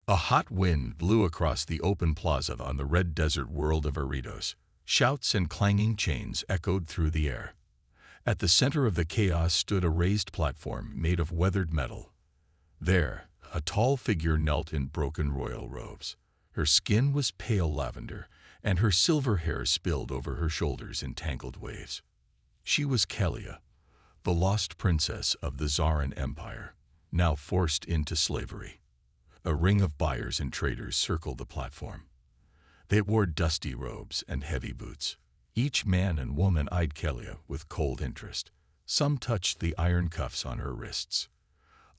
A hot wind blew across the open plaza on the red desert world of Aridos. Shouts and clanging chains echoed through the air. At the center of the chaos stood a raised platform made of weathered metal. There, a tall figure knelt in broken royal robes. Her skin was pale lavender, and her silver hair spilled over her shoulders in tangled waves. She was Kalia, the lost princess of the Zaran Empire, now forced into slavery. A ring of buyers and traders circled the platform. They wore dusty robes and heavy boots. Each man and woman eyed Kalia with cold interest. Some touched the iron cuffs on her wrists.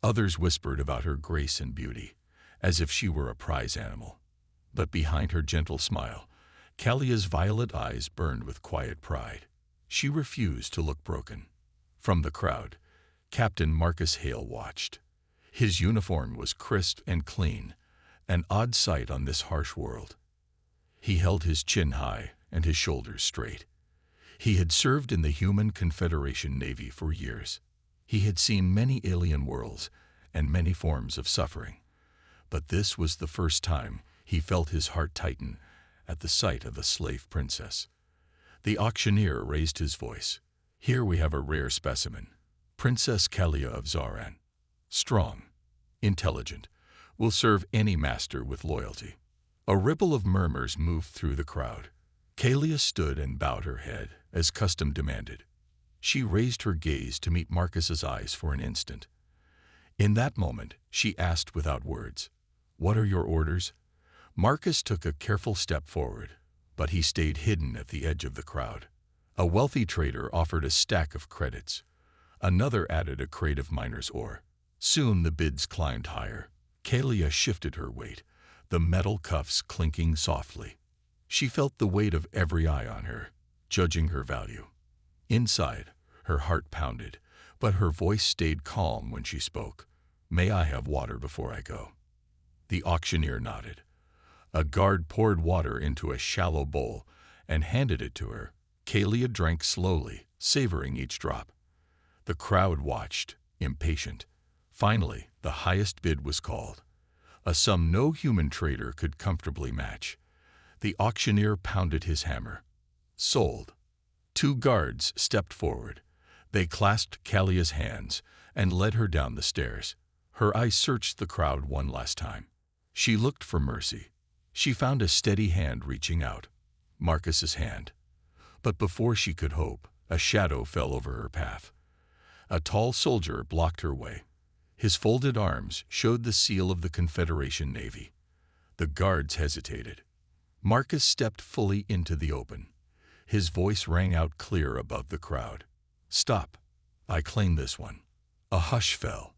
Others whispered about her grace and beauty, as if she were a prize animal. But behind her gentle smile, Kalia's violet eyes burned with quiet pride. She refused to look broken. From the crowd, Captain Marcus Hale watched. His uniform was crisp and clean, an odd sight on this harsh world. He held his chin high and his shoulders straight. He had served in the Human Confederation Navy for years. He had seen many alien worlds and many forms of suffering. But this was the first time he felt his heart tighten at the sight of a slave princess. The auctioneer raised his voice. "Here we have a rare specimen, Princess Kalia of Zaran. Strong, intelligent, will serve any master with loyalty." A ripple of murmurs moved through the crowd. Kalia stood and bowed her head, as custom demanded. She raised her gaze to meet Marcus's eyes for an instant. In that moment, she asked without words, "What are your orders?" Marcus took a careful step forward, but he stayed hidden at the edge of the crowd. A wealthy trader offered a stack of credits. Another added a crate of miner's ore. Soon the bids climbed higher. Kalia shifted her weight, the metal cuffs clinking softly. She felt the weight of every eye on her, judging her value. Inside, her heart pounded, but her voice stayed calm when she spoke. "May I have water before I go?" The auctioneer nodded. A guard poured water into a shallow bowl and handed it to her. Kalia drank slowly, savoring each drop. The crowd watched, impatient. Finally, the highest bid was called, a sum no human trader could comfortably match. The auctioneer pounded his hammer. "Sold." Two guards stepped forward. They clasped Kalia's hands and led her down the stairs. Her eyes searched the crowd one last time. She looked for mercy. She found a steady hand reaching out, Marcus's hand. But before she could hope, a shadow fell over her path. A tall soldier blocked her way. His folded arms showed the seal of the Confederation Navy. The guards hesitated. Marcus stepped fully into the open. His voice rang out clear above the crowd. "Stop. I claim this one." A hush fell.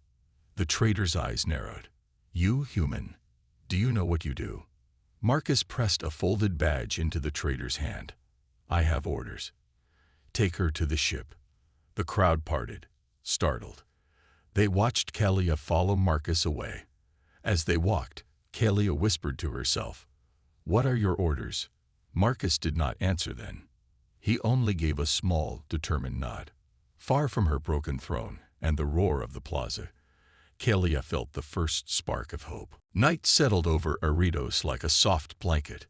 The trader's eyes narrowed. "You, human, do you know what you do?" Marcus pressed a folded badge into the trader's hand. "I have orders. Take her to the ship." The crowd parted, startled. They watched Kalia follow Marcus away. As they walked, Kalia whispered to herself, "What are your orders?" Marcus did not answer then. He only gave a small, determined nod. Far from her broken throne and the roar of the plaza, Kalia felt the first spark of hope. Night settled over Aridos like a soft blanket.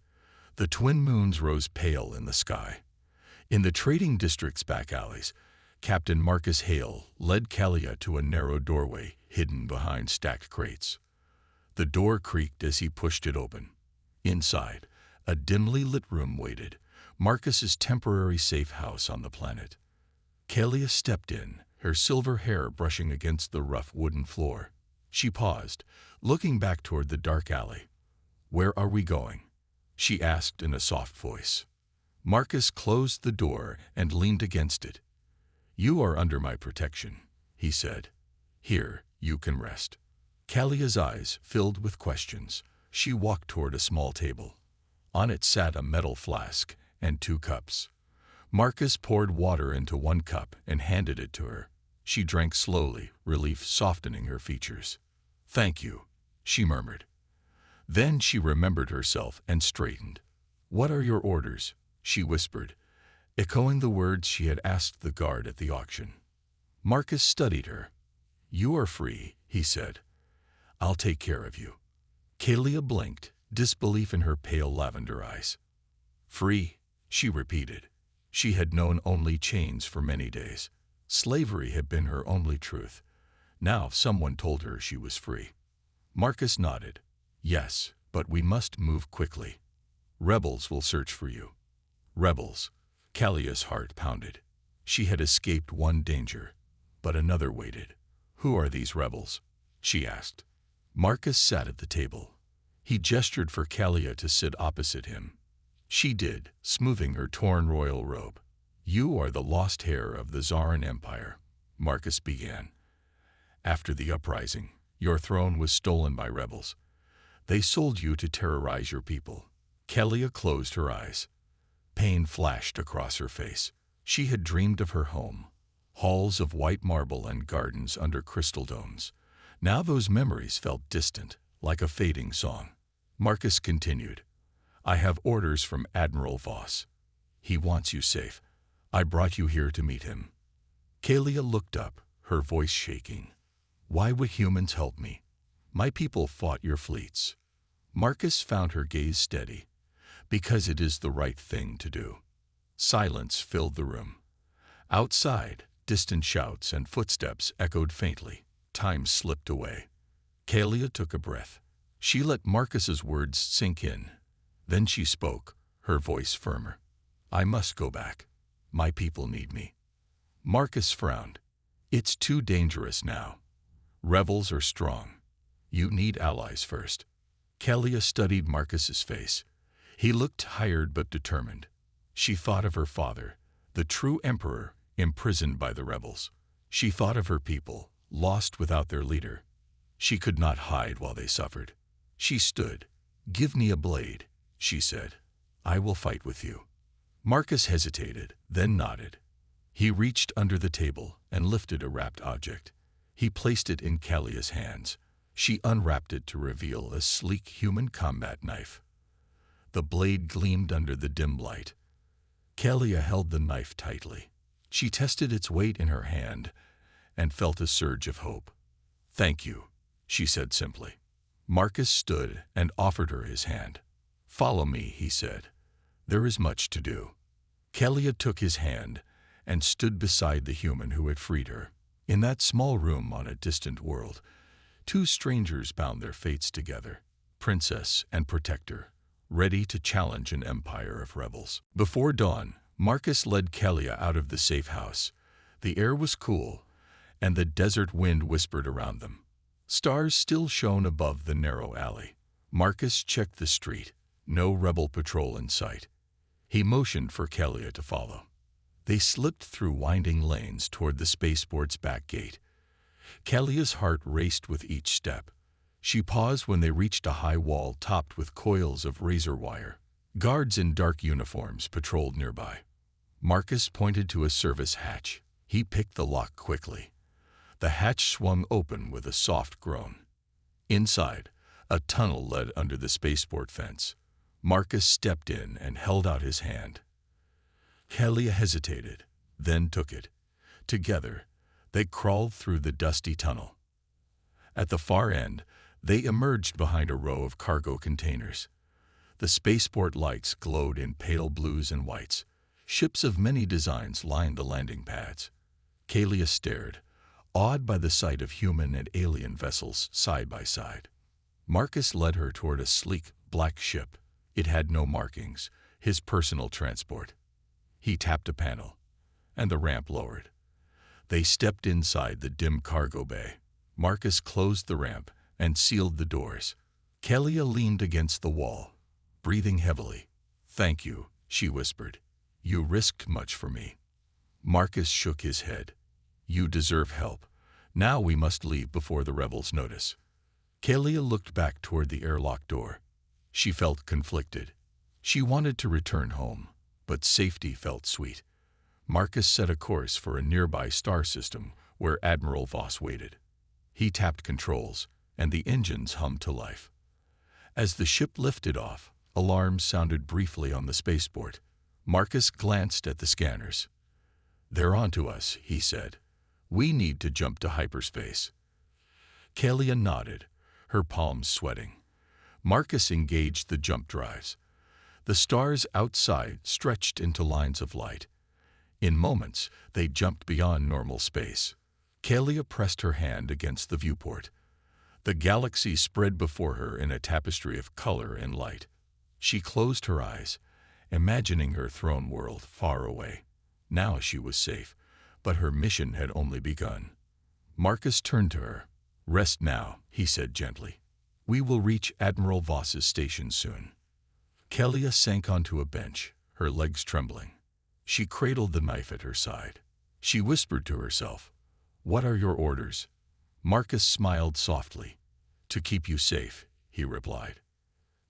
The twin moons rose pale in the sky. In the trading district's back alleys, Captain Marcus Hale led Kalia to a narrow doorway hidden behind stacked crates. The door creaked as he pushed it open. Inside, a dimly lit room waited, Marcus's temporary safe house on the planet. Kalia stepped in, her silver hair brushing against the rough wooden floor. She paused, looking back toward the dark alley. "Where are we going?" she asked in a soft voice. Marcus closed the door and leaned against it. "You are under my protection," he said. "Here, you can rest." Kalia's eyes filled with questions. She walked toward a small table. On it sat a metal flask and 2 cups. Marcus poured water into one cup and handed it to her. She drank slowly, relief softening her features. "Thank you," she murmured. Then she remembered herself and straightened. "What are your orders?" she whispered, echoing the words she had asked the guard at the auction. Marcus studied her. "You are free," he said. "I'll take care of you." Kalia blinked, disbelief in her pale lavender eyes. Free, she repeated. She had known only chains for many days. Slavery had been her only truth. Now someone told her she was free. Marcus nodded. Yes, but we must move quickly. Rebels will search for you. Rebels. Kalia's heart pounded. She had escaped one danger, but another waited. Who are these rebels? She asked. Marcus sat at the table. He gestured for Kalia to sit opposite him. She did, smoothing her torn royal robe. You are the lost heir of the Zarin Empire, Marcus began. After the uprising, your throne was stolen by rebels. They sold you to terrorize your people. Kalia closed her eyes. Pain flashed across her face. She had dreamed of her home, halls of white marble and gardens under crystal domes. Now those memories felt distant, like a fading song. Marcus continued. I have orders from Admiral Voss. He wants you safe. I brought you here to meet him. Kalia looked up, her voice shaking. Why would humans help me? My people fought your fleets. Marcus found her gaze steady. Because it is the right thing to do. Silence filled the room. Outside, distant shouts and footsteps echoed faintly. Time slipped away. Kalia took a breath. She let Marcus's words sink in. Then she spoke, her voice firmer. I must go back. My people need me. Marcus frowned. It's too dangerous now. Rebels are strong. You need allies first. Kalia studied Marcus's face. He looked tired but determined. She thought of her father, the true emperor, imprisoned by the rebels. She thought of her people, lost without their leader. She could not hide while they suffered. She stood. Give me a blade, she said. I will fight with you. Marcus hesitated, then nodded. He reached under the table and lifted a wrapped object. He placed it in Kalia's hands. She unwrapped it to reveal a sleek human combat knife. The blade gleamed under the dim light. Kalia held the knife tightly. She tested its weight in her hand and felt a surge of hope. Thank you, she said simply. Marcus stood and offered her his hand. Follow me, he said. There is much to do. Kalia took his hand and stood beside the human who had freed her. In that small room on a distant world, two strangers bound their fates together, princess and protector, ready to challenge an empire of rebels. Before dawn, Marcus led Kalia out of the safe house. The air was cool, and the desert wind whispered around them. Stars still shone above the narrow alley. Marcus checked the street. No rebel patrol in sight. He motioned for Kalia to follow. They slipped through winding lanes toward the spaceport's back gate. Kalia's heart raced with each step. She paused when they reached a high wall topped with coils of razor wire. Guards in dark uniforms patrolled nearby. Marcus pointed to a service hatch. He picked the lock quickly. The hatch swung open with a soft groan. Inside, a tunnel led under the spaceport fence. Marcus stepped in and held out his hand. Kalia hesitated, then took it. Together, they crawled through the dusty tunnel. At the far end, they emerged behind a row of cargo containers. The spaceport lights glowed in pale blues and whites. Ships of many designs lined the landing pads. Kalia stared, awed by the sight of human and alien vessels side by side. Marcus led her toward a sleek, black ship. It had no markings, his personal transport. He tapped a panel, and the ramp lowered. They stepped inside the dim cargo bay. Marcus closed the ramp and sealed the doors. Kalia leaned against the wall, breathing heavily. Thank you, she whispered. You risked much for me. Marcus shook his head. You deserve help. Now we must leave before the rebels notice. Kalia looked back toward the airlock door. She felt conflicted. She wanted to return home, but safety felt sweet. Marcus set a course for a nearby star system where Admiral Voss waited. He tapped controls, and the engines hummed to life. As the ship lifted off, alarms sounded briefly on the spaceport. Marcus glanced at the scanners. They're onto us, he said. We need to jump to hyperspace. Kalia nodded, her palms sweating. Marcus engaged the jump drives. The stars outside stretched into lines of light. In moments, they jumped beyond normal space. Kalia pressed her hand against the viewport. The galaxy spread before her in a tapestry of color and light. She closed her eyes, imagining her throne world far away. Now she was safe, but her mission had only begun. Marcus turned to her. "Rest now," he said gently. "We will reach Admiral Voss's station soon." Kalia sank onto a bench, her legs trembling. She cradled the knife at her side. She whispered to herself, "What are your orders?" Marcus smiled softly. "To keep you safe," he replied.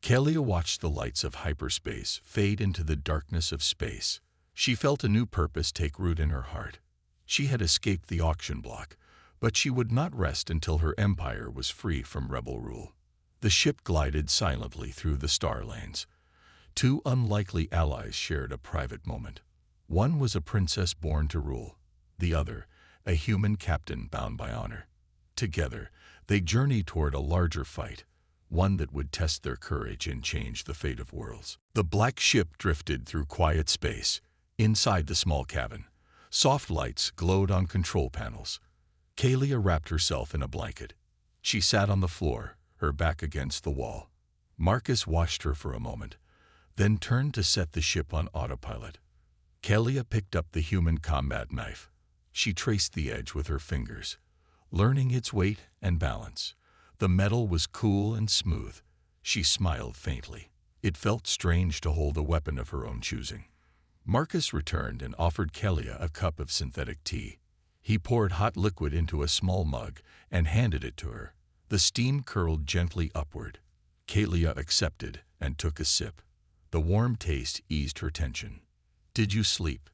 Kalia watched the lights of hyperspace fade into the darkness of space. She felt a new purpose take root in her heart. She had escaped the auction block, but she would not rest until her empire was free from rebel rule. The ship glided silently through the star lanes. Two unlikely allies shared a private moment. One was a princess born to rule. The other, a human captain bound by honor. Together, they journeyed toward a larger fight, one that would test their courage and change the fate of worlds. The black ship drifted through quiet space. Inside the small cabin, soft lights glowed on control panels. Kalia wrapped herself in a blanket. She sat on the floor, her back against the wall. Marcus watched her for a moment, then turned to set the ship on autopilot. Kalia picked up the human combat knife. She traced the edge with her fingers, learning its weight and balance. The metal was cool and smooth. She smiled faintly. It felt strange to hold a weapon of her own choosing. Marcus returned and offered Kalia a cup of synthetic tea. He poured hot liquid into a small mug and handed it to her. The steam curled gently upward. Kalia accepted and took a sip. The warm taste eased her tension. "Did you sleep?"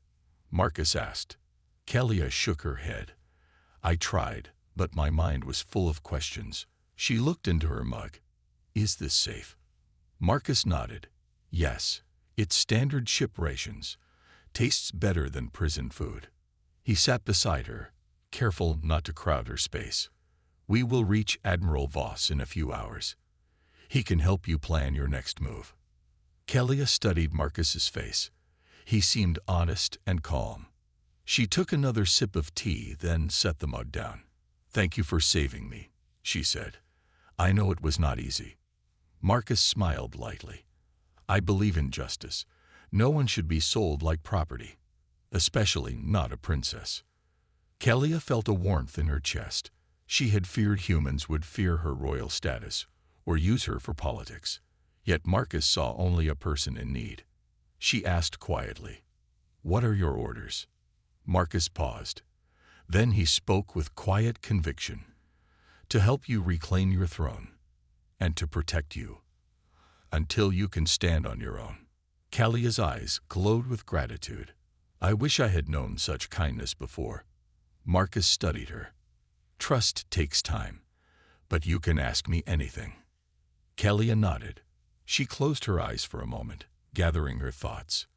Marcus asked. Kalia shook her head. "I tried, but my mind was full of questions." She looked into her mug. "Is this safe?" Marcus nodded. "Yes, it's standard ship rations. Tastes better than prison food." He sat beside her, careful not to crowd her space. "We will reach Admiral Voss in a few hours. He can help you plan your next move." Kalia studied Marcus's face. He seemed honest and calm. She took another sip of tea, then set the mug down. "Thank you for saving me," she said. "I know it was not easy." Marcus smiled lightly. "I believe in justice. No one should be sold like property, especially not a princess." Kalia felt a warmth in her chest. She had feared humans would fear her royal status or use her for politics. Yet Marcus saw only a person in need. She asked quietly, "What are your orders?" Marcus paused. Then he spoke with quiet conviction. "To help you reclaim your throne, and to protect you, until you can stand on your own." Kalia's eyes glowed with gratitude. "I wish I had known such kindness before." Marcus studied her. "Trust takes time, but you can ask me anything." Kalia nodded. She closed her eyes for a moment, gathering her thoughts.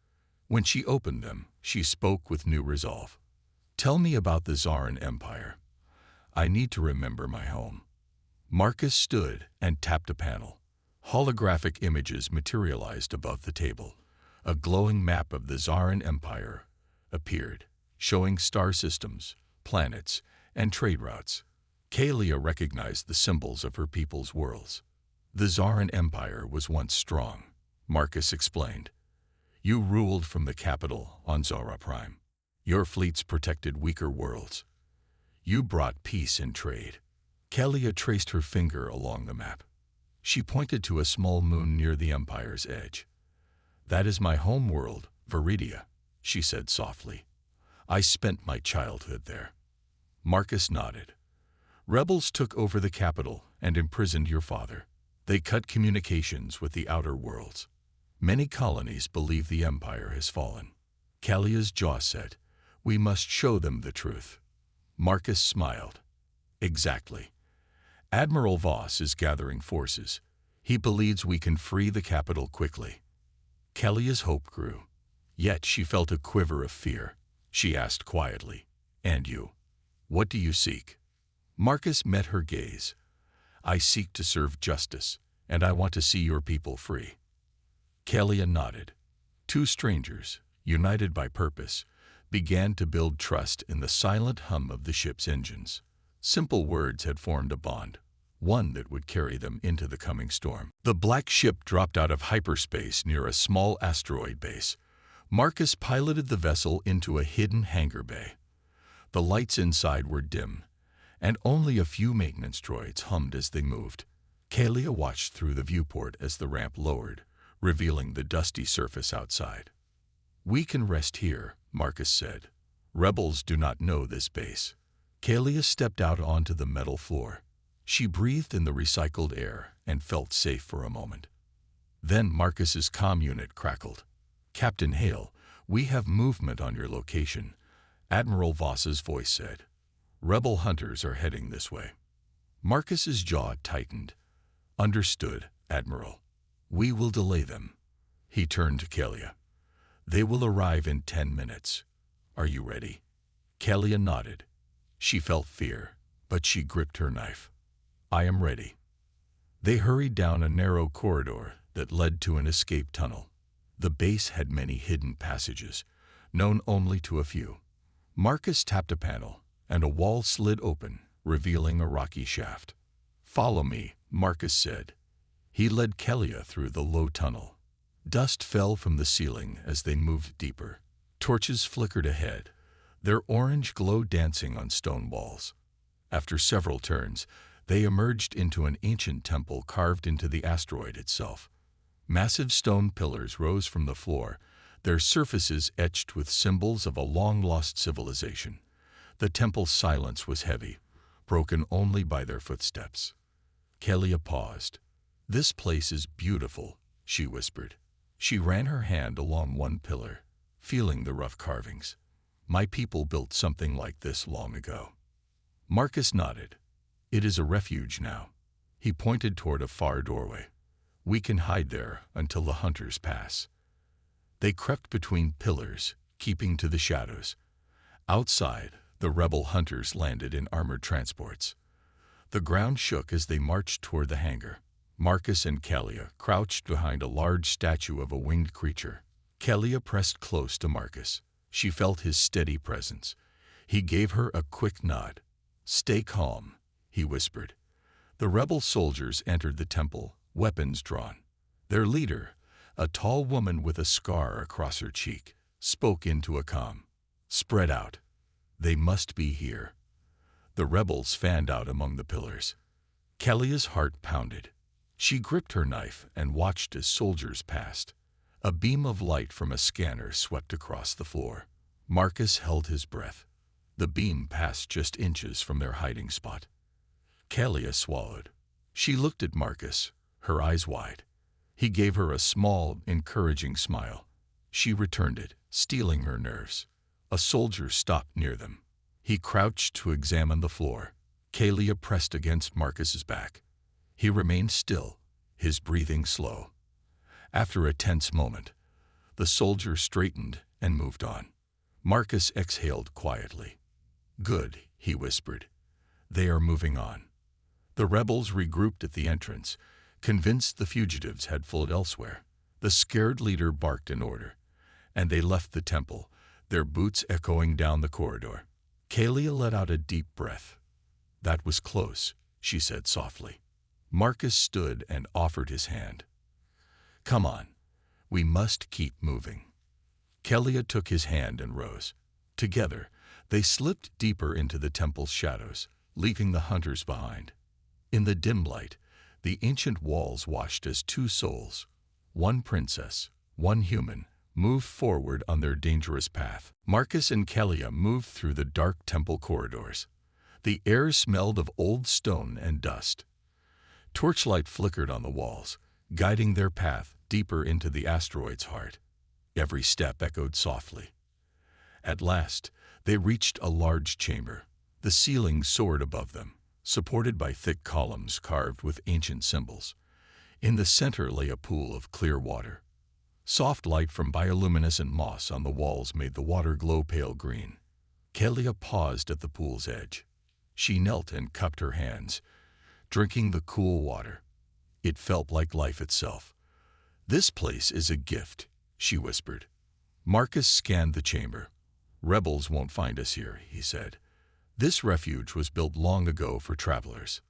When she opened them, she spoke with new resolve. "Tell me about the Zarin Empire. I need to remember my home." Marcus stood and tapped a panel. Holographic images materialized above the table. A glowing map of the Zarin Empire appeared, showing star systems, planets, and trade routes. Kalia recognized the symbols of her people's worlds. "The Zarin Empire was once strong," Marcus explained. "You ruled from the capital on Zara Prime. Your fleets protected weaker worlds. You brought peace and trade." Kalia traced her finger along the map. She pointed to a small moon near the empire's edge. "That is my home world, Viridia," she said softly. "I spent my childhood there." Marcus nodded. "Rebels took over the capital and imprisoned your father. They cut communications with the outer worlds. Many colonies believe the empire has fallen." Kalia's jaw set. "We must show them the truth." Marcus smiled. "Exactly. Admiral Voss is gathering forces. He believes we can free the capital quickly." Kalia's hope grew. Yet she felt a quiver of fear. She asked quietly, "And you? What do you seek?" Marcus met her gaze. "I seek to serve justice and I want to see your people free." Kalia nodded. Two strangers, united by purpose, began to build trust in the silent hum of the ship's engines. Simple words had formed a bond, one that would carry them into the coming storm. The black ship dropped out of hyperspace near a small asteroid base. Marcus piloted the vessel into a hidden hangar bay. The lights inside were dim, and only a few maintenance droids hummed as they moved. Kalia watched through the viewport as the ramp lowered, revealing the dusty surface outside. "We can rest here," Marcus said. "Rebels do not know this base." Kalia stepped out onto the metal floor. She breathed in the recycled air and felt safe for a moment. Then Marcus's comm unit crackled. "Captain Hale, we have movement on your location," Admiral Voss's voice said. "Rebel hunters are heading this way." Marcus's jaw tightened. "Understood, Admiral. We will delay them." He turned to Kalia. "They will arrive in 10 minutes. Are you ready?" Kalia nodded. She felt fear, but she gripped her knife. "I am ready." They hurried down a narrow corridor that led to an escape tunnel. The base had many hidden passages, known only to a few. Marcus tapped a panel, and a wall slid open, revealing a rocky shaft. "Follow me," Marcus said. He led Kalia through the low tunnel. Dust fell from the ceiling as they moved deeper. Torches flickered ahead, their orange glow dancing on stone walls. After several turns, they emerged into an ancient temple carved into the asteroid itself. Massive stone pillars rose from the floor, their surfaces etched with symbols of a long-lost civilization. The temple's silence was heavy, broken only by their footsteps. Kalia paused. "This place is beautiful," she whispered. She ran her hand along one pillar, feeling the rough carvings. "My people built something like this long ago." Marcus nodded. "It is a refuge now." He pointed toward a far doorway. "We can hide there until the hunters pass." They crept between pillars, keeping to the shadows. Outside, the rebel hunters landed in armored transports. The ground shook as they marched toward the hangar. Marcus and Kalia crouched behind a large statue of a winged creature. Kalia pressed close to Marcus. She felt his steady presence. He gave her a quick nod. "Stay calm," he whispered. The rebel soldiers entered the temple, weapons drawn. Their leader, a tall woman with a scar across her cheek, spoke into a comm. "Spread out. They must be here." The rebels fanned out among the pillars. Kalia's heart pounded. She gripped her knife and watched as soldiers passed. A beam of light from a scanner swept across the floor. Marcus held his breath. The beam passed just inches from their hiding spot. Kalia swallowed. She looked at Marcus, her eyes wide. He gave her a small, encouraging smile. She returned it, steeling her nerves. A soldier stopped near them. He crouched to examine the floor. Kalia pressed against Marcus's back. He remained still, his breathing slow. After a tense moment, the soldier straightened and moved on. Marcus exhaled quietly. "Good," he whispered. "They are moving on." The rebels regrouped at the entrance, convinced the fugitives had fled elsewhere. The scared leader barked an order, and they left the temple, their boots echoing down the corridor. Kalia let out a deep breath. "That was close," she said softly. Marcus stood and offered his hand. "Come on, we must keep moving." Kalia took his hand and rose. Together, they slipped deeper into the temple's shadows, leaving the hunters behind. In the dim light, the ancient walls watched as two souls, one princess, one human, moved forward on their dangerous path. Marcus and Kalia moved through the dark temple corridors. The air smelled of old stone and dust. Torchlight flickered on the walls, guiding their path deeper into the asteroid's heart. Every step echoed softly. At last, they reached a large chamber. The ceiling soared above them, supported by thick columns carved with ancient symbols. In the center lay a pool of clear water. Soft light from bioluminescent moss on the walls made the water glow pale green. Kalia paused at the pool's edge. She knelt and cupped her hands, drinking the cool water. It felt like life itself. "This place is a gift," she whispered. Marcus scanned the chamber. "Rebels won't find us here," he said. "This refuge was built long ago for travelers."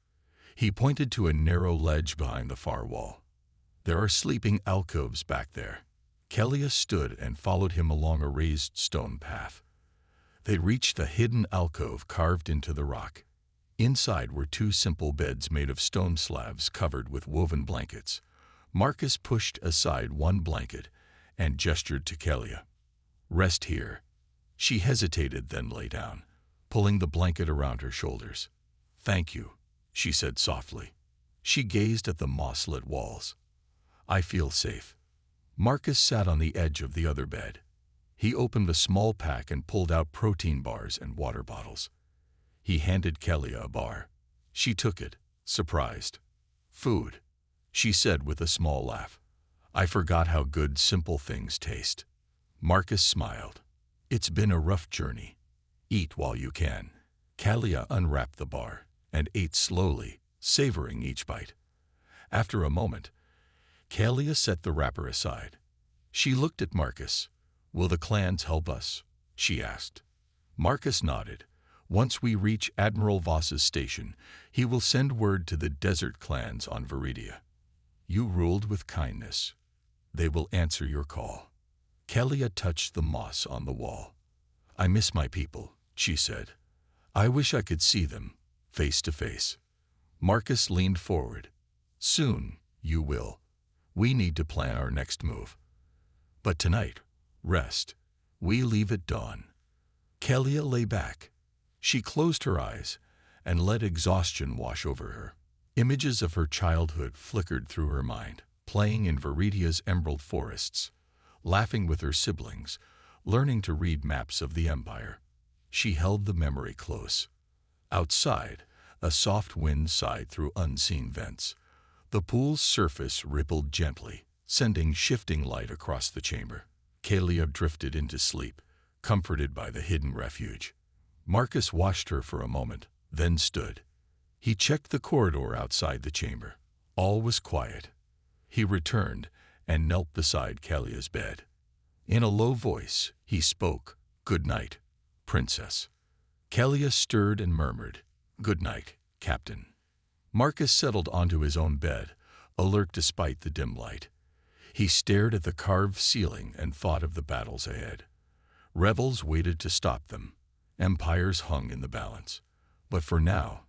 He pointed to a narrow ledge behind the far wall. "There are sleeping alcoves back there." Kelia stood and followed him along a raised stone path. They reached a hidden alcove carved into the rock. Inside were two simple beds made of stone slabs covered with woven blankets. Marcus pushed aside one blanket and gestured to Kelia. "Rest here." She hesitated, then lay down, pulling the blanket around her shoulders. "Thank you," she said softly. She gazed at the moss-lit walls. "I feel safe." Marcus sat on the edge of the other bed. He opened a small pack and pulled out protein bars and water bottles. He handed Kelia a bar. She took it, surprised. "Food," she said with a small laugh. "I forgot how good simple things taste." Marcus smiled. "It's been a rough journey. Eat while you can." Kelia unwrapped the bar and ate slowly, savoring each bite. After a moment, Kelia set the wrapper aside. She looked at Marcus. "Will the clans help us?" she asked. Marcus nodded. "Once we reach Admiral Voss's station, he will send word to the desert clans on Viridia. You ruled with kindness. They will answer your call." Kelia touched the moss on the wall. "I miss my people," she said. "I wish I could see them, face to face." Marcus leaned forward. "Soon, you will. We need to plan our next move. But tonight, rest. We leave at dawn." Kelia lay back. She closed her eyes and let exhaustion wash over her. Images of her childhood flickered through her mind, playing in Viridia's emerald forests, laughing with her siblings, learning to read maps of the Empire. She held the memory close. Outside, a soft wind sighed through unseen vents. The pool's surface rippled gently, sending shifting light across the chamber. Kelia drifted into sleep, comforted by the hidden refuge. Marcus watched her for a moment, then stood. He checked the corridor outside the chamber. All was quiet. He returned and knelt beside Kelia's bed. In a low voice, he spoke, "Good night, Princess." Kelia stirred and murmured, "Good night, Captain." Marcus settled onto his own bed, alert despite the dim light. He stared at the carved ceiling and thought of the battles ahead. Rebels waited to stop them. Empires hung in the balance. But for now,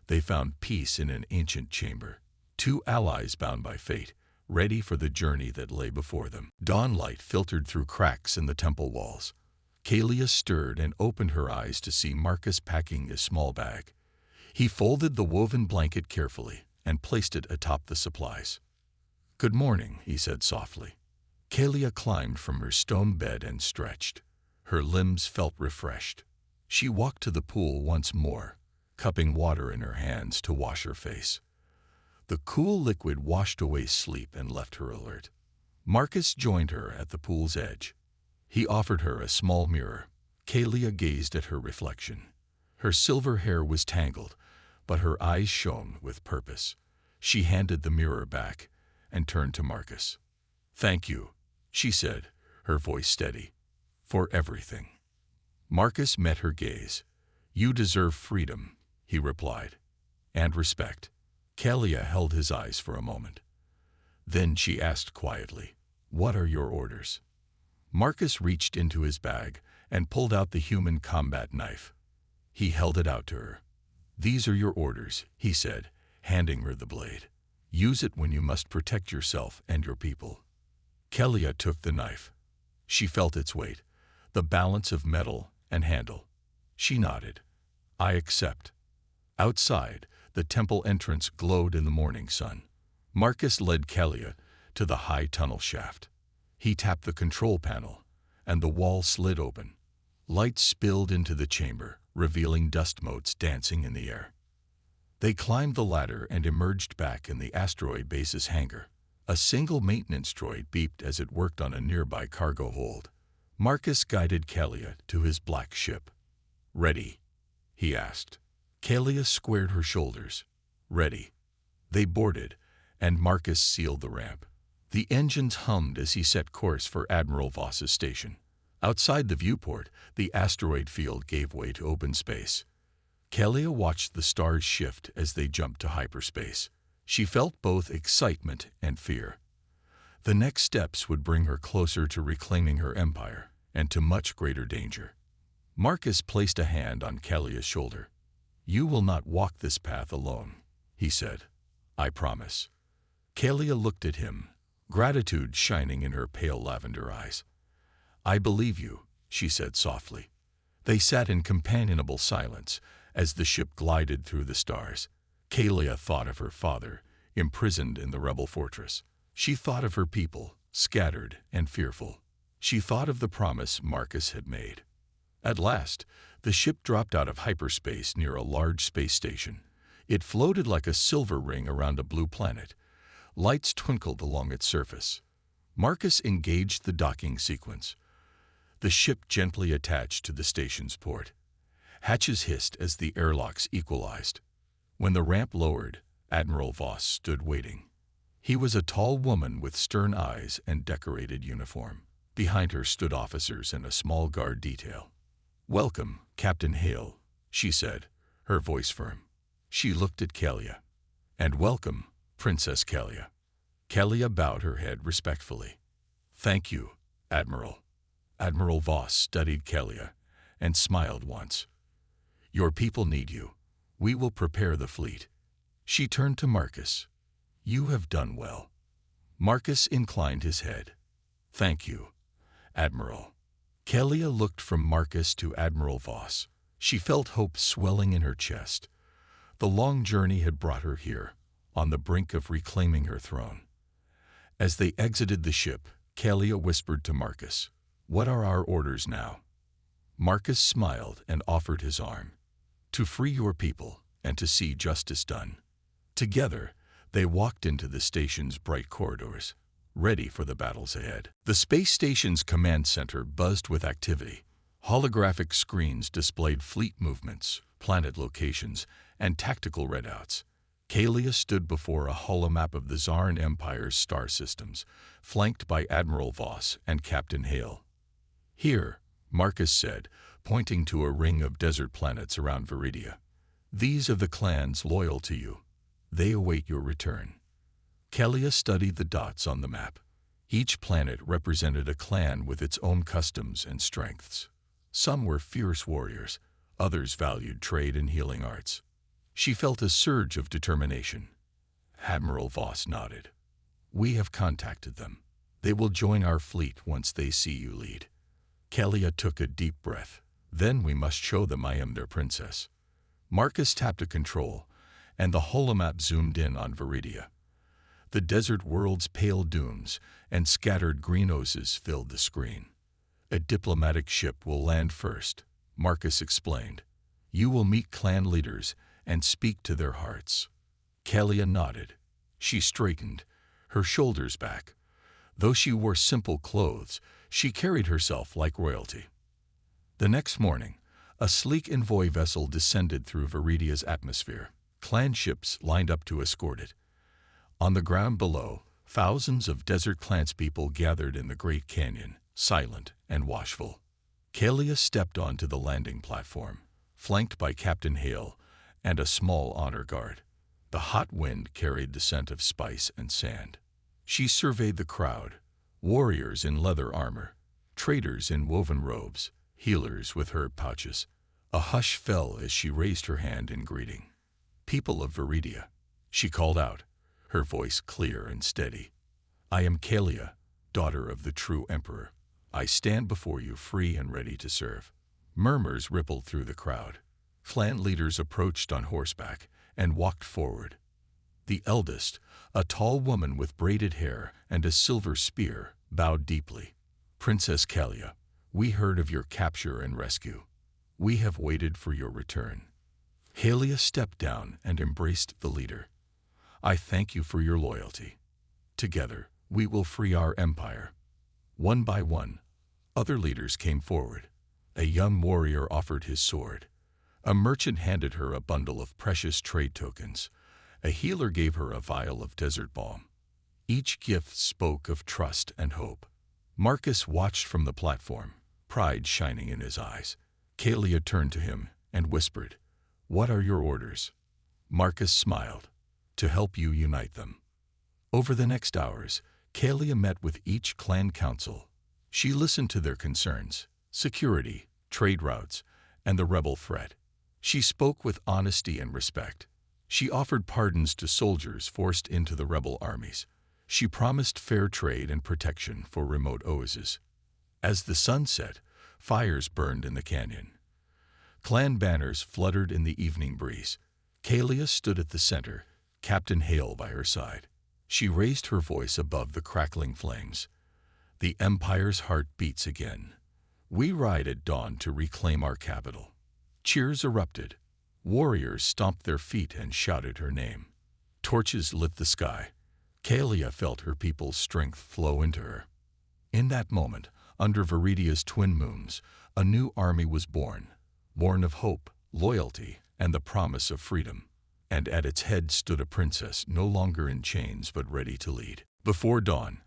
they found peace in an ancient chamber. Two allies bound by fate, ready for the journey that lay before them. Dawn light filtered through cracks in the temple walls. Kelia stirred and opened her eyes to see Marcus packing a small bag. He folded the woven blanket carefully and placed it atop the supplies. "Good morning," he said softly. Kelia climbed from her stone bed and stretched. Her limbs felt refreshed. She walked to the pool once more, cupping water in her hands to wash her face. The cool liquid washed away sleep and left her alert. Marcus joined her at the pool's edge. He offered her a small mirror. Kelia gazed at her reflection. Her silver hair was tangled, but her eyes shone with purpose. She handed the mirror back and turned to Marcus. "Thank you," she said, her voice steady, "for everything." Marcus met her gaze. "You deserve freedom," he replied, "and respect." Kelia held his eyes for a moment. Then she asked quietly, "What are your orders?" Marcus reached into his bag and pulled out the human combat knife. He held it out to her. "These are your orders," he said, handing her the blade. "Use it when you must protect yourself and your people." Kelia took the knife. She felt its weight, the balance of metal and handle. She nodded. "I accept." Outside, the temple entrance glowed in the morning sun. Marcus led Kelia to the high tunnel shaft. He tapped the control panel, and the wall slid open. Light spilled into the chamber, revealing dust motes dancing in the air. They climbed the ladder and emerged back in the asteroid base's hangar. A single maintenance droid beeped as it worked on a nearby cargo hold. Marcus guided Kelia to his black ship. "Ready?" he asked. Kelia squared her shoulders. "Ready." They boarded, and Marcus sealed the ramp. The engines hummed as he set course for Admiral Voss's station. Outside the viewport, the asteroid field gave way to open space. Kalia watched the stars shift as they jumped to hyperspace. She felt both excitement and fear. The next steps would bring her closer to reclaiming her empire and to much greater danger. Marcus placed a hand on Kalia's shoulder. "You will not walk this path alone," he said. "I promise." Kalia looked at him, gratitude shining in her pale lavender eyes. "I believe you," she said softly. They sat in companionable silence as the ship glided through the stars. Kalia thought of her father, imprisoned in the rebel fortress. She thought of her people, scattered and fearful. She thought of the promise Marcus had made. At last, the ship dropped out of hyperspace near a large space station. It floated like a silver ring around a blue planet. Lights twinkled along its surface. Marcus engaged the docking sequence. The ship gently attached to the station's port. Hatches hissed as the airlocks equalized. When the ramp lowered, Admiral Voss stood waiting. He was a tall woman with stern eyes and decorated uniform. Behind her stood officers and a small guard detail. "Welcome, Captain Hale," she said, her voice firm. She looked at Kalia. "And welcome, Princess Kalia." Kalia bowed her head respectfully. "Thank you, Admiral." Admiral Voss studied Kalia and smiled once. "Your people need you. We will prepare the fleet." She turned to Marcus. "You have done well." Marcus inclined his head. "Thank you, Admiral." Kalia looked from Marcus to Admiral Voss. She felt hope swelling in her chest. The long journey had brought her here, on the brink of reclaiming her throne. As they exited the ship, Kalia whispered to Marcus, "What are our orders now?" Marcus smiled and offered his arm. "To free your people and to see justice done." Together, they walked into the station's bright corridors, ready for the battles ahead. The space station's command center buzzed with activity. Holographic screens displayed fleet movements, planet locations, and tactical readouts. Kalia stood before a holomap of the Zarin Empire's star systems, flanked by Admiral Voss and Captain Hale. "Here," Marcus said, pointing to a ring of desert planets around Viridia. "These are the clans loyal to you. They await your return." Kalia studied the dots on the map. Each planet represented a clan with its own customs and strengths. Some were fierce warriors, others valued trade and healing arts. She felt a surge of determination. Admiral Voss nodded. "We have contacted them. They will join our fleet once they see you lead." Kalia took a deep breath. "Then we must show them I am their princess." Marcus tapped a control, and the holomap zoomed in on Viridia. The desert world's pale dunes and scattered green oases filled the screen. "A diplomatic ship will land first," Marcus explained. "You will meet clan leaders and speak to their hearts." Kalia nodded. She straightened, her shoulders back. Though she wore simple clothes, she carried herself like royalty. The next morning, a sleek envoy vessel descended through Viridia's atmosphere. Clan ships lined up to escort it. On the ground below, thousands of desert clanspeople gathered in the Great Canyon, silent and watchful. Kalia stepped onto the landing platform, flanked by Captain Hale and a small honor guard. The hot wind carried the scent of spice and sand. She surveyed the crowd, warriors in leather armor, traders in woven robes, healers with herb pouches. A hush fell as she raised her hand in greeting. "People of Viridia," she called out, her voice clear and steady. "I am Kalia, daughter of the true emperor. I stand before you free and ready to serve." Murmurs rippled through the crowd. Clan leaders approached on horseback and walked forward. The eldest, a tall woman with braided hair and a silver spear, bowed deeply. "Princess Kalia, we heard of your capture and rescue. We have waited for your return." Kalia stepped down and embraced the leader. "I thank you for your loyalty. Together, we will free our empire." One by one, other leaders came forward. A young warrior offered his sword. A merchant handed her a bundle of precious trade tokens. A healer gave her a vial of desert balm. Each gift spoke of trust and hope. Marcus watched from the platform, pride shining in his eyes. Kalia turned to him and whispered, "What are your orders?" Marcus smiled, "To help you unite them." Over the next hours, Kalia met with each clan council. She listened to their concerns, security, trade routes, and the rebel threat. She spoke with honesty and respect. She offered pardons to soldiers forced into the rebel armies. She promised fair trade and protection for remote oases. As the sun set, fires burned in the canyon. Clan banners fluttered in the evening breeze. Kalia stood at the center, Captain Hale by her side. She raised her voice above the crackling flames. "The Empire's heart beats again. We ride at dawn to reclaim our capital." Cheers erupted. Warriors stomped their feet and shouted her name. Torches lit the sky. Kalia felt her people's strength flow into her. In that moment, under Viridia's twin moons, a new army was born of hope, loyalty, and the promise of freedom. And at its head stood a princess no longer in chains but ready to lead. Before dawn,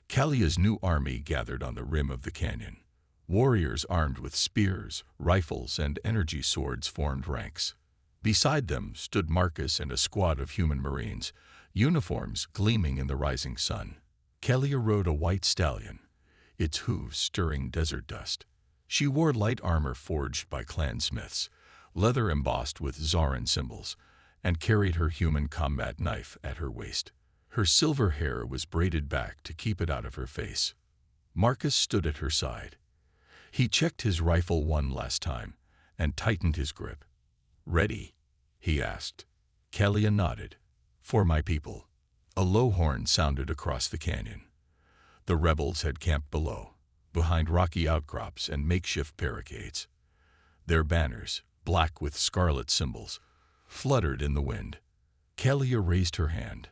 Kalia's new army gathered on the rim of the canyon. Warriors armed with spears, rifles, and energy swords formed ranks. Beside them stood Marcus and a squad of human marines, uniforms gleaming in the rising sun. Kalia rode a white stallion, its hooves stirring desert dust. She wore light armor forged by clan smiths, leather embossed with Zarin symbols, and carried her human combat knife at her waist. Her silver hair was braided back to keep it out of her face. Marcus stood at her side. He checked his rifle one last time and tightened his grip. "Ready?" he asked. Kalia nodded. "For my people." A low horn sounded across the canyon. The rebels had camped below, behind rocky outcrops and makeshift barricades. Their banners, black with scarlet symbols, fluttered in the wind. Kalia raised her hand.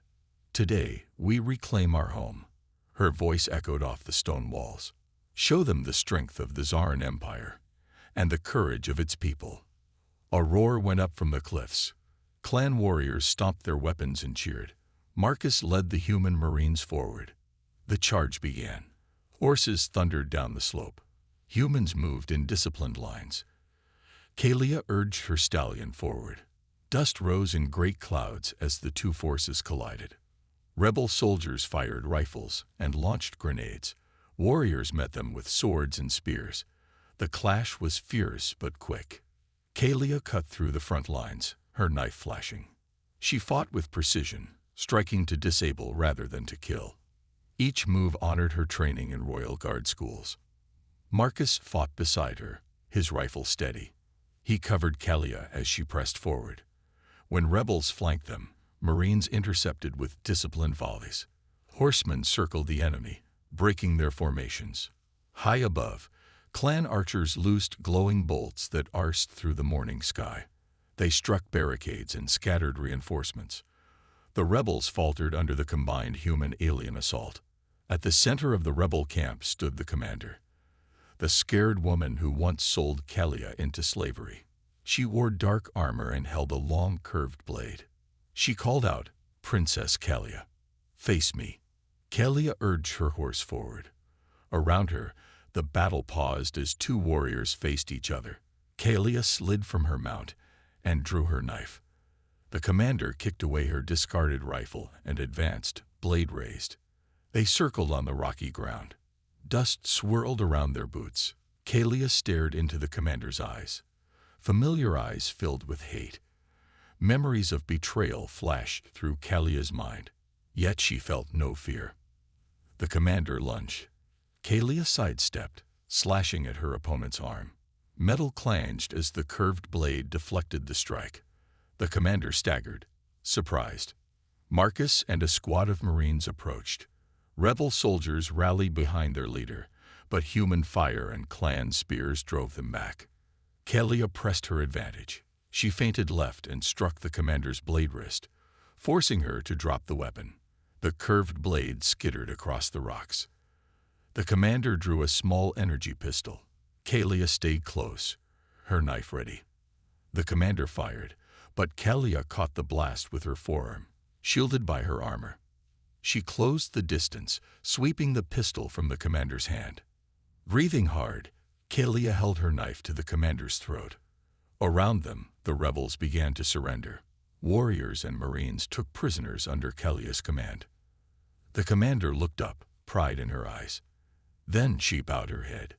"Today, we reclaim our home." Her voice echoed off the stone walls. "Show them the strength of the Zarin Empire and the courage of its people." A roar went up from the cliffs. Clan warriors stomped their weapons and cheered. Marcus led the human marines forward. The charge began. Horses thundered down the slope. Humans moved in disciplined lines. Kalia urged her stallion forward. Dust rose in great clouds as the two forces collided. Rebel soldiers fired rifles and launched grenades. Warriors met them with swords and spears. The clash was fierce but quick. Kalia cut through the front lines, her knife flashing. She fought with precision, striking to disable rather than to kill. Each move honored her training in Royal Guard schools. Marcus fought beside her, his rifle steady. He covered Kalia as she pressed forward. When rebels flanked them, Marines intercepted with disciplined volleys. Horsemen circled the enemy, breaking their formations. High above, clan archers loosed glowing bolts that arced through the morning sky. They struck barricades and scattered reinforcements. The rebels faltered under the combined human-alien assault. At the center of the rebel camp stood the commander, the scared woman who once sold Kalia into slavery. She wore dark armor and held a long curved blade. She called out, "Princess Kalia, face me." Kalia urged her horse forward. Around her, the battle paused as two warriors faced each other. Kalia slid from her mount and drew her knife. The commander kicked away her discarded rifle and advanced, blade raised. They circled on the rocky ground. Dust swirled around their boots. Kalia stared into the commander's eyes. Familiar eyes filled with hate. Memories of betrayal flashed through Kalia's mind, yet she felt no fear. The commander lunged. Kalia sidestepped, slashing at her opponent's arm. Metal clanged as the curved blade deflected the strike. The commander staggered, surprised. Marcus and a squad of Marines approached. Rebel soldiers rallied behind their leader, but human fire and clan spears drove them back. Kalia pressed her advantage. She feinted left and struck the commander's blade wrist, forcing her to drop the weapon. The curved blade skittered across the rocks. The commander drew a small energy pistol. Kalia stayed close, her knife ready. The commander fired, but Kalia caught the blast with her forearm. shielded by her armor. She closed the distance, sweeping the pistol from the commander's hand. Breathing hard, Kalia held her knife to the commander's throat. Around them, the rebels began to surrender. Warriors and Marines took prisoners under Kalia's command. The commander looked up, pride in her eyes. Then she bowed her head.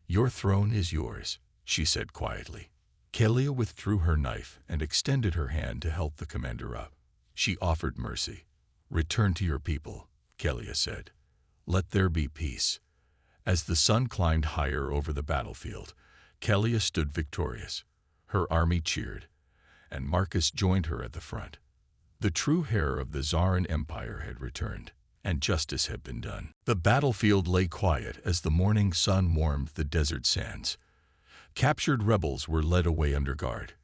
"Your throne is yours," she said quietly. Kalia withdrew her knife and extended her hand to help the commander up. She offered mercy. "Return to your people," Kalia said. "Let there be peace." As the sun climbed higher over the battlefield, Kalia stood victorious. Her army cheered, and Marcus joined her at the front. The true heir of the Tsaran Empire had returned, and justice had been done. The battlefield lay quiet as the morning sun warmed the desert sands. Captured rebels were led away under guard.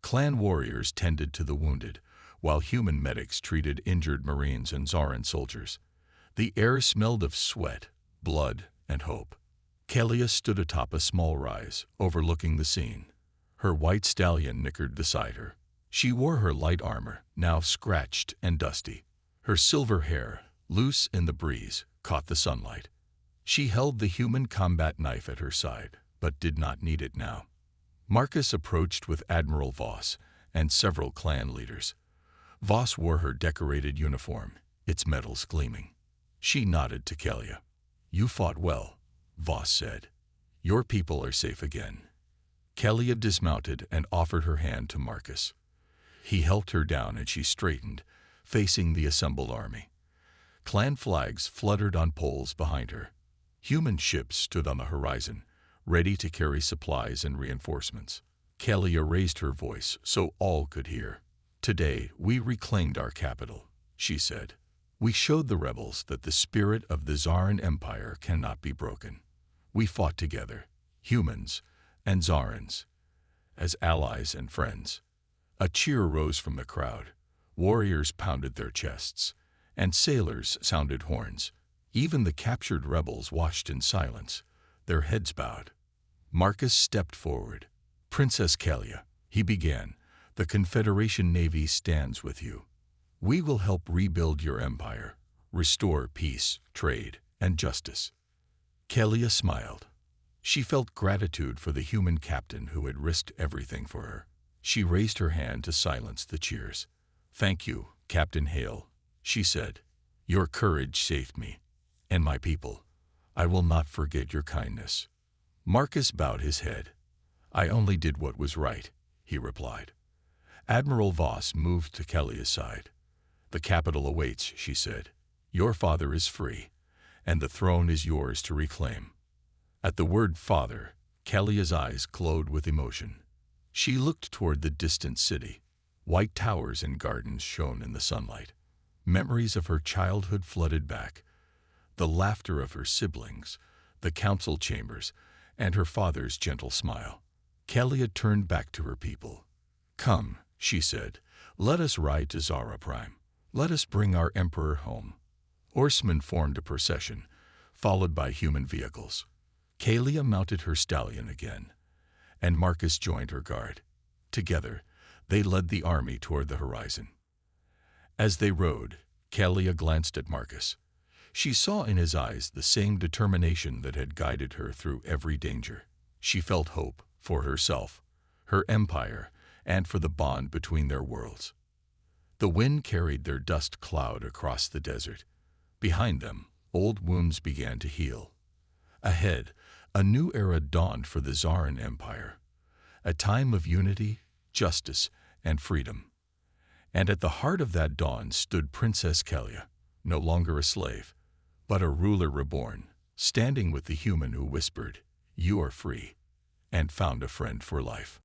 Clan warriors tended to the wounded, while human medics treated injured Marines and Tsaran soldiers. The air smelled of sweat, blood, and hope. Kalia stood atop a small rise, overlooking the scene. Her white stallion nickered beside her. She wore her light armor, now scratched and dusty. Her silver hair, loose in the breeze, caught the sunlight. She held the human combat knife at her side, but did not need it now. Marcus approached with Admiral Voss and several clan leaders. Voss wore her decorated uniform, its medals gleaming. She nodded to Kalia. "You fought well," Voss said. "Your people are safe again." Kalia dismounted and offered her hand to Marcus. He helped her down and she straightened, facing the assembled army. Clan flags fluttered on poles behind her. Human ships stood on the horizon, ready to carry supplies and reinforcements. Kalia raised her voice so all could hear. "Today we reclaimed our capital," she said. "We showed the rebels that the spirit of the Tsaran Empire cannot be broken. We fought together, humans and Tsarans, as allies and friends." A cheer rose from the crowd. Warriors pounded their chests, and sailors sounded horns. Even the captured rebels watched in silence, their heads bowed. Marcus stepped forward. "Princess Kalia," he began, "the Confederation Navy stands with you. We will help rebuild your empire, restore peace, trade, and justice." Kalia smiled. She felt gratitude for the human captain who had risked everything for her. She raised her hand to silence the cheers. "Thank you, Captain Hale," she said. "Your courage saved me and my people. I will not forget your kindness." Marcus bowed his head. "I only did what was right," he replied. Admiral Voss moved to Kalia's side. "The capital awaits," she said. "Your father is free, and the throne is yours to reclaim." At the word father, Kalia's eyes glowed with emotion. She looked toward the distant city. White towers and gardens shone in the sunlight. Memories of her childhood flooded back. The laughter of her siblings, the council chambers, and her father's gentle smile. Kalia turned back to her people. "Come," she said, "let us ride to Zara Prime. Let us bring our emperor home." Horsemen formed a procession, followed by human vehicles. Kalia mounted her stallion again, and Marcus joined her guard. Together, they led the army toward the horizon. As they rode, Kalia glanced at Marcus. She saw in his eyes the same determination that had guided her through every danger. She felt hope for herself, her empire, and for the bond between their worlds. The wind carried their dust cloud across the desert. Behind them, old wounds began to heal. Ahead, a new era dawned for the Tsaran Empire, a time of unity, justice, and freedom. And at the heart of that dawn stood Princess Kalia, no longer a slave, but a ruler reborn, standing with the human who whispered, "You are free," and found a friend for life.